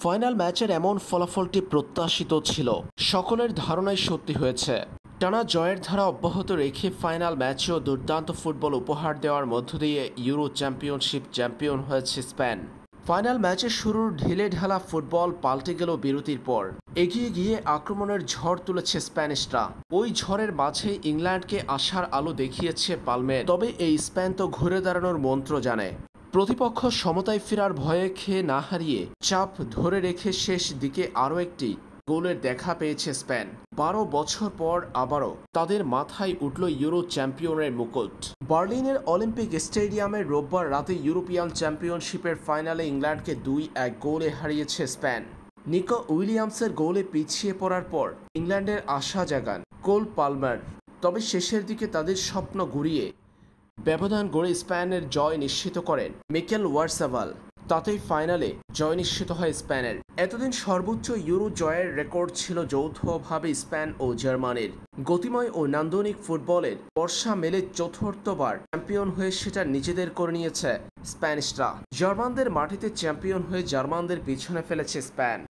Final ম্যাচের এমন ফলাফলটি প্রত্যাশিত ছিল, সকলের ধারণাই সত্যি হয়েছে। টানা জয়ের ধারা অব্যাহত রেখে ফাইনাল ম্যাচেও দুর্দান্ত ফুটবল উপহার দেওয়ার মধ্য দিয়ে ইউরো চ্যাম্পিয়নশিপ চ্যাম্পিয়ন হয়েছে স্পেন। ফাইনাল ম্যাচের শুরুর ঢিলে ঢালা ফুটবল পাল্টে গেল বিরতির পর। এগিয়ে গিয়ে আক্রমণের ঝড় তুলেছে স্প্যানিশরা। ওই ঝড়ের মাঝে ইংল্যান্ডকে আশার আলো দেখিয়েছে পালমের। তবে এই স্পেন তো ঘুরে দাঁড়ানোর মন্ত্র জানে। প্রতিপক্ষ সমতায় ফেরার ভয়ে খেয়ে না হারিয়ে চাপ ধরে রেখে শেষ দিকে আরও একটি গোলের দেখা পেয়েছে স্পেন। 12 বছর পর আবারও তাদের মাথায় উঠল ইউরো চ্যাম্পিয়নের মুকুট। বার্লিনের অলিম্পিক স্টেডিয়ামে রোববার রাতে ইউরোপিয়ান চ্যাম্পিয়নশিপের ফাইনালে ইংল্যান্ডকে 2-1 গোলে হারিয়েছে স্পেন। নিকো উইলিয়ামসের গোলে পিছিয়ে পড়ার পর ইংল্যান্ডের আশা জাগান কোল পালমার। তবে শেষের দিকে তাদের স্বপ্ন ঘুরিয়ে ব্যবধান গড়ে স্পেনের জয় নিশ্চিত করেন মিকেল ওয়ারসাভাল। তাতেই ফাইনালে জয় নিশ্চিত হয় স্পেনের। এতদিন সর্বোচ্চ ইউরো জয়ের রেকর্ড ছিল যৌথভাবে স্পেন ও জার্মানির। গতিময় ও নান্দনিক ফুটবলের বর্ষা মেলে চতুর্থবার চ্যাম্পিয়ন হয়ে সেটা নিজেদের করে নিয়েছে স্প্যানিশরা। জার্মানদের মাটিতে চ্যাম্পিয়ন হয়ে জার্মানদের পিছনে ফেলেছে স্পেন।